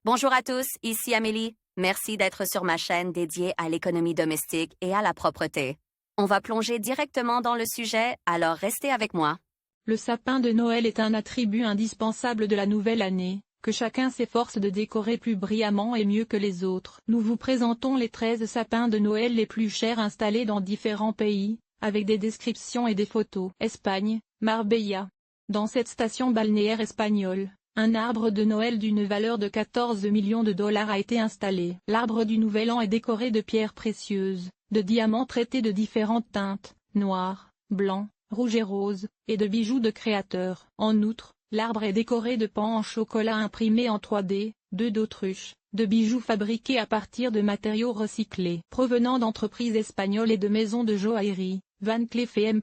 Bonjour à tous, ici Amélie. Merci d'être sur ma chaîne dédiée à l'économie domestique et à la propreté. On va plonger directement dans le sujet, alors restez avec moi. Le sapin de Noël est un attribut indispensable de la nouvelle année, que chacun s'efforce de décorer plus brillamment et mieux que les autres. Nous vous présentons les 13 sapins de Noël les plus chers installés dans différents pays, avec des descriptions et des photos. Espagne, Marbella. Dans cette station balnéaire espagnole, un arbre de Noël d'une valeur de 14 millions de dollars a été installé. L'arbre du Nouvel An est décoré de pierres précieuses, de diamants traités de différentes teintes, noir, blanc, rouge et rose, et de bijoux de créateurs. En outre, l'arbre est décoré de pans en chocolat imprimés en 3D, d'œufs d'autruche, de bijoux fabriqués à partir de matériaux recyclés provenant d'entreprises espagnoles et de maisons de joaillerie, Van Cleef et M.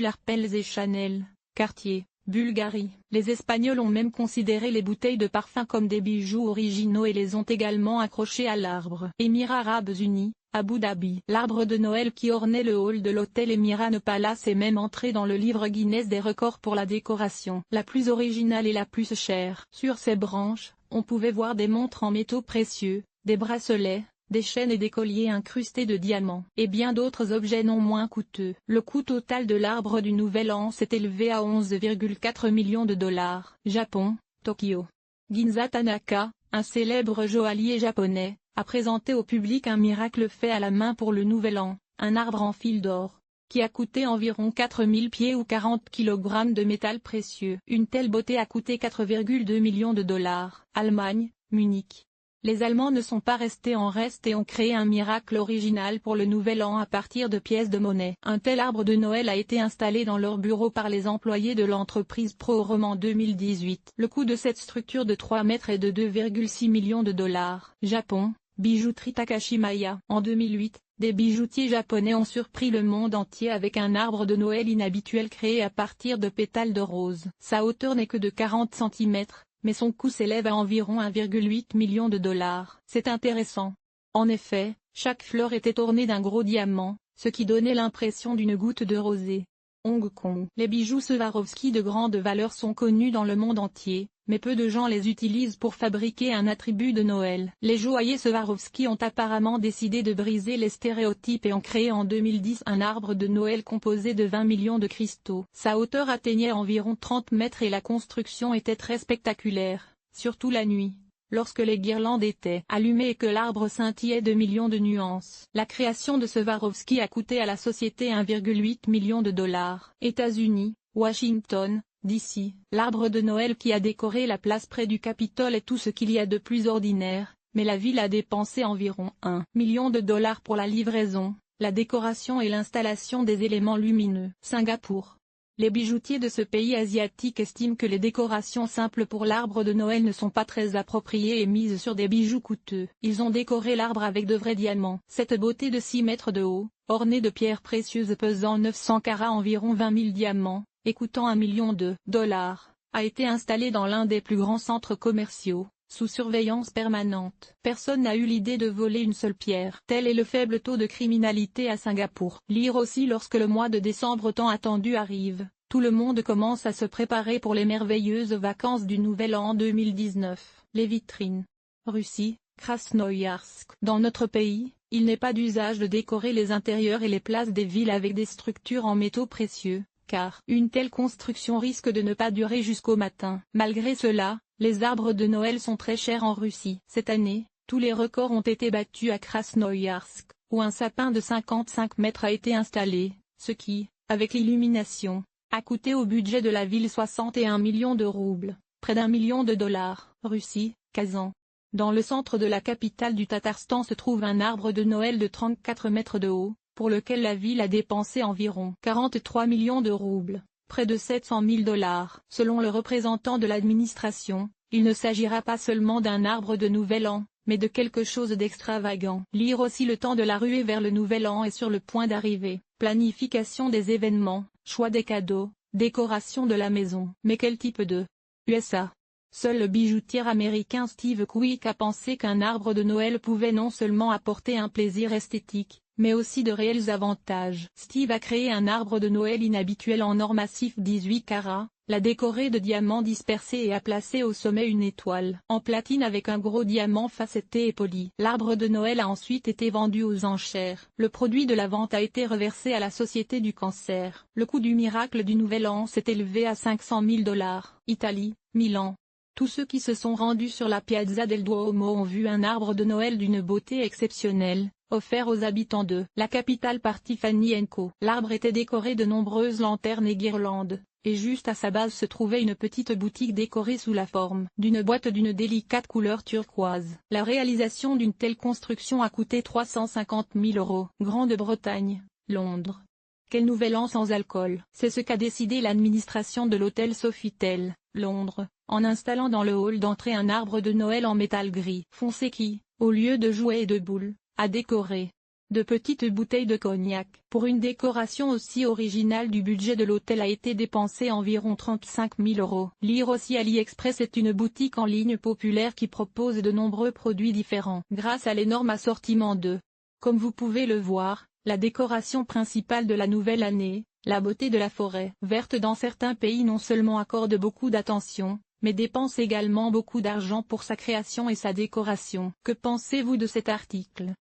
Arpels et Chanel, Cartier, Bulgarie. Les Espagnols ont même considéré les bouteilles de parfum comme des bijoux originaux et les ont également accrochés à l'arbre. Émirats Arabes Unis, Abu Dhabi. L'arbre de Noël qui ornait le hall de l'hôtel Emirate Palace est même entré dans le livre Guinness des records pour la décoration la plus originale et la plus chère. Sur ses branches, on pouvait voir des montres en métaux précieux, des bracelets, des chaînes et des colliers incrustés de diamants, et bien d'autres objets non moins coûteux. Le coût total de l'arbre du Nouvel An s'est élevé à 11,4 millions de dollars. Japon, Tokyo. Ginza Tanaka, un célèbre joaillier japonais, a présenté au public un miracle fait à la main pour le Nouvel An, un arbre en fil d'or, qui a coûté environ 4000 pieds ou 40 kg de métal précieux. Une telle beauté a coûté 4,2 millions de dollars. Allemagne, Munich. Les Allemands ne sont pas restés en reste et ont créé un miracle original pour le Nouvel An à partir de pièces de monnaie. Un tel arbre de Noël a été installé dans leur bureau par les employés de l'entreprise ProRom en 2018. Le coût de cette structure de 3 mètres est de 2,6 millions de dollars. Japon, bijouterie Takashimaya. En 2008, des bijoutiers japonais ont surpris le monde entier avec un arbre de Noël inhabituel créé à partir de pétales de rose. Sa hauteur n'est que de 40 cm. Mais son coût s'élève à environ 1,8 million de dollars. C'est intéressant. En effet, chaque fleur était ornée d'un gros diamant, ce qui donnait l'impression d'une goutte de rosée. Hong Kong. Les bijoux Swarovski de grande valeur sont connus dans le monde entier, mais peu de gens les utilisent pour fabriquer un attribut de Noël. Les joailliers Swarovski ont apparemment décidé de briser les stéréotypes et ont créé en 2010 un arbre de Noël composé de 20 millions de cristaux. Sa hauteur atteignait environ 30 mètres et la construction était très spectaculaire, surtout la nuit, lorsque les guirlandes étaient allumées et que l'arbre scintillait de millions de nuances. La création de Swarovski a coûté à la société 1,8 million de dollars. États-Unis, Washington, D.C. L'arbre de Noël qui a décoré la place près du Capitole est tout ce qu'il y a de plus ordinaire, mais la ville a dépensé environ 1 million de dollars pour la livraison, la décoration et l'installation des éléments lumineux. Singapour. Les bijoutiers de ce pays asiatique estiment que les décorations simples pour l'arbre de Noël ne sont pas très appropriées et misent sur des bijoux coûteux. Ils ont décoré l'arbre avec de vrais diamants. Cette beauté de 6 mètres de haut, ornée de pierres précieuses pesant 900 carats environ 20 000 diamants, et coûtant 1 million de dollars, a été installée dans l'un des plus grands centres commerciaux, sous surveillance permanente. Personne n'a eu l'idée de voler une seule pierre. Tel est le faible taux de criminalité à Singapour. Lire aussi lorsque le mois de décembre tant attendu arrive, tout le monde commence à se préparer pour les merveilleuses vacances du Nouvel An 2019. Les vitrines. Russie, Krasnoïarsk. Dans notre pays, il n'est pas d'usage de décorer les intérieurs et les places des villes avec des structures en métaux précieux, car une telle construction risque de ne pas durer jusqu'au matin. Malgré cela, les arbres de Noël sont très chers en Russie. Cette année, tous les records ont été battus à Krasnoïarsk, où un sapin de 55 mètres a été installé, ce qui, avec l'illumination, a coûté au budget de la ville 61 millions de roubles, près d'1 million de dollars. Russie, Kazan. Dans le centre de la capitale du Tatarstan se trouve un arbre de Noël de 34 mètres de haut, pour lequel la ville a dépensé environ 43 millions de roubles, près de 700 000 dollars. Selon le représentant de l'administration, il ne s'agira pas seulement d'un arbre de Nouvel An, mais de quelque chose d'extravagant. Lire aussi le temps de la ruée vers le Nouvel An est sur le point d'arriver. Planification des événements, choix des cadeaux, décoration de la maison. Mais quel type de USA? Seul le bijoutier américain Steve Quick a pensé qu'un arbre de Noël pouvait non seulement apporter un plaisir esthétique, mais aussi de réels avantages. Steve a créé un arbre de Noël inhabituel en or massif 18 carats, l'a décoré de diamants dispersés et a placé au sommet une étoile en platine avec un gros diamant facetté et poli. L'arbre de Noël a ensuite été vendu aux enchères. Le produit de la vente a été reversé à la Société du cancer. Le coût du miracle du Nouvel An s'est élevé à 500 000 $. Italie, Milan. Tous ceux qui se sont rendus sur la Piazza del Duomo ont vu un arbre de Noël d'une beauté exceptionnelle, offert aux habitants de la capitale par Tiffany & Co. L'arbre était décoré de nombreuses lanternes et guirlandes, et juste à sa base se trouvait une petite boutique décorée sous la forme d'une boîte d'une délicate couleur turquoise. La réalisation d'une telle construction a coûté 350 000 €. Grande-Bretagne, Londres. Quel nouvel an sans alcool? C'est ce qu'a décidé l'administration de l'hôtel Sofitel, Londres, en installant dans le hall d'entrée un arbre de Noël en métal gris foncé qui, au lieu de jouets et de boules, a décoré de petites bouteilles de cognac. Pour une décoration aussi originale, du budget de l'hôtel a été dépensé environ 35 000 €. Lire aussi AliExpress est une boutique en ligne populaire qui propose de nombreux produits différents. Grâce à l'énorme assortiment de, comme vous pouvez le voir, la décoration principale de la nouvelle année, la beauté de la forêt verte dans certains pays non seulement accorde beaucoup d'attention, mais dépense également beaucoup d'argent pour sa création et sa décoration. Que pensez-vous de cet article?